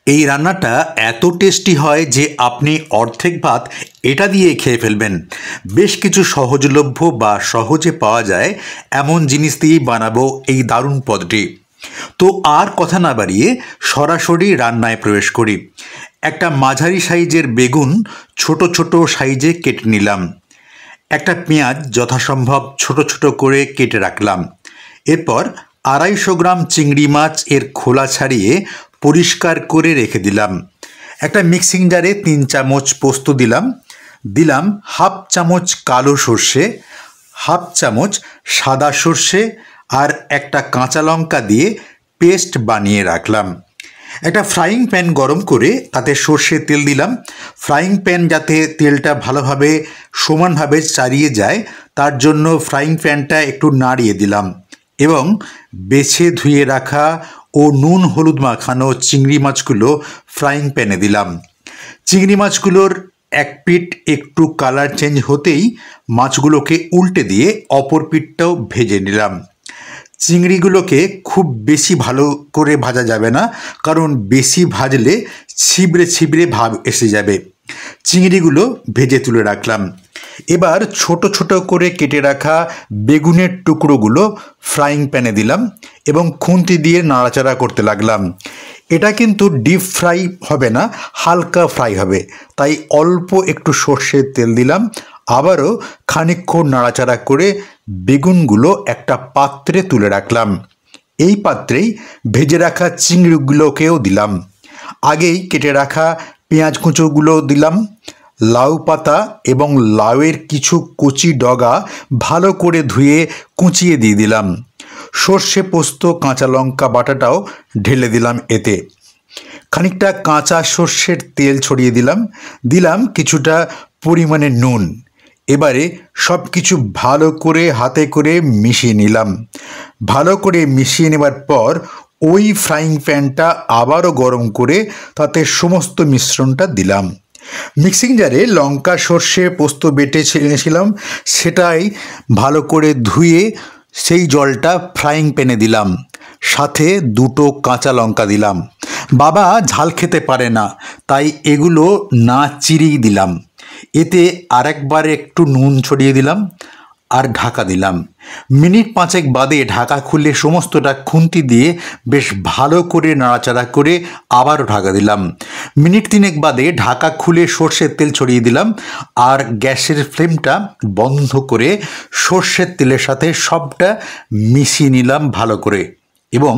এই রান্নাটা এত টেস্টি হয় যে আপনি অর্ধেক ভাত এটা দিয়ে খেয়ে ফেলবেন। বেশ কিছু সহজলভ্য বা সহজে পাওয়া যায় এমন জিনিস দিয়েই বানাবো এই দারুণ পদটি। তো আর কথা না বাড়িয়ে সরাসরি রান্নায় প্রবেশ করি। একটা মাঝারি সাইজের বেগুন ছোট ছোট সাইজে কেটে নিলাম। একটা পেঁয়াজ যথাসম্ভব ছোট ছোট করে কেটে রাখলাম। এরপর 250 গ্রাম চিংড়ি মাছ এর খোলা ছাড়িয়ে পরিষ্কার করে রেখে দিলাম। একটা মিক্সিং জারে 3 চামচ পোস্ত দিলাম হাফ চামচ কালো সর্ষে, হাফ চামচ সাদা সর্ষে আর একটা কাঁচা লঙ্কা দিয়ে পেস্ট বানিয়ে রাখলাম। একটা ফ্রাইং প্যান গরম করে তাতে সর্ষের তেল দিলাম। ফ্রাইং প্যান যাতে তেলটা ভালোভাবে সমানভাবে চারিয়ে যায় তার জন্য ফ্রাইং প্যানটা একটু নাড়িয়ে দিলাম এবং বেছে ধুয়ে রাখা ও নুন হলুদ মাখানো চিংড়ি মাছগুলো ফ্রাইং প্যানে দিলাম। চিংড়ি মাছগুলোর এক পিঠ একটু কালার চেঞ্জ হতেই মাছগুলোকে উল্টে দিয়ে অপর পিঠটাও ভেজে নিলাম। চিংড়িগুলোকে খুব বেশি ভালো করে ভাজা যাবে না, কারণ বেশি ভাজলে ছিবড়ে ছিবড়ে ভাব এসে যাবে। চিংড়িগুলো ভেজে তুলে রাখলাম। এবার ছোট ছোট করে কেটে রাখা বেগুনের টুকরোগুলো ফ্রাইং প্যানে দিলাম এবং খুন্তি দিয়ে নাড়াচাড়া করতে লাগলাম। এটা কিন্তু ডিপ ফ্রাই হবে না, হালকা ফ্রাই হবে, তাই অল্প একটু সর্ষের তেল দিলাম। আবারও খানিকক্ষণ নাড়াচাড়া করে বেগুনগুলো একটা পাত্রে তুলে রাখলাম। এই পাত্রেই ভেজে রাখা চিংড়িগুলোকেও দিলাম। আগেই কেটে রাখা পেঁয়াজ কুঁচোগুলো দিলাম। লাউ পাতা এবং লাউয়ের কিছু কচি ডগা ভালো করে ধুয়ে কুচিয়ে দিয়ে দিলাম। সর্ষে পোস্ত কাঁচা লঙ্কা বাটাটাও ঢেলে দিলাম এতে। খানিকটা কাঁচা সর্ষের তেল ছড়িয়ে দিলাম কিছুটা পরিমাণে নুন। এবারে সব কিছু ভালো করে হাতে করে মিশিয়ে নিলাম। ভালো করে মিশিয়ে নেবার পর ওই ফ্রাইং প্যানটা আবারও গরম করে তাতে সমস্ত মিশ্রণটা দিলাম। মিক্সিং জারে লঙ্কা সর্ষে পোস্ত বেটে ছিলাম, সেটাই ভালো করে ধুয়ে সেই জলটা ফ্রাইং প্যানে দিলাম। সাথে 2টো কাঁচা লঙ্কা দিলাম। বাবা ঝাল খেতে পারে না, তাই এগুলো না চিরেই দিলাম। এতে আরেকবার একটু নুন ছড়িয়ে দিলাম আর ঢাকা দিলাম। মিনিট 5 বাদে ঢাকা খুলে সমস্তটা খুন্তি দিয়ে বেশ ভালো করে নাড়াচাড়া করে আবারও ঢাকা দিলাম। মিনিট 3 বাদে ঢাকা খুলে সর্ষের তেল ছড়িয়ে দিলাম আর গ্যাসের ফ্লেমটা বন্ধ করে সর্ষের তেলের সাথে সবটা মিশিয়ে নিলাম ভালো করে এবং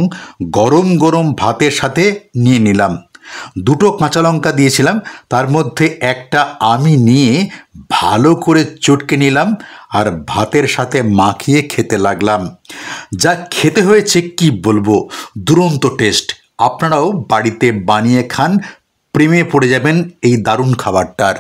গরম গরম ভাতের সাথে নিয়ে নিলাম। 2টো কাঁচা লঙ্কা দিয়েছিলাম, তার মধ্যে একটা আমি নিয়ে ভালো করে চটকে নিলাম আর ভাতের সাথে মাখিয়ে খেতে লাগলাম। যা খেতে হয়েছে কি বলবো, দুরন্ত টেস্ট। আপনারাও বাড়িতে বানিয়ে খান, প্রেমে পড়ে যাবেন এই দারুণ খাবারটার।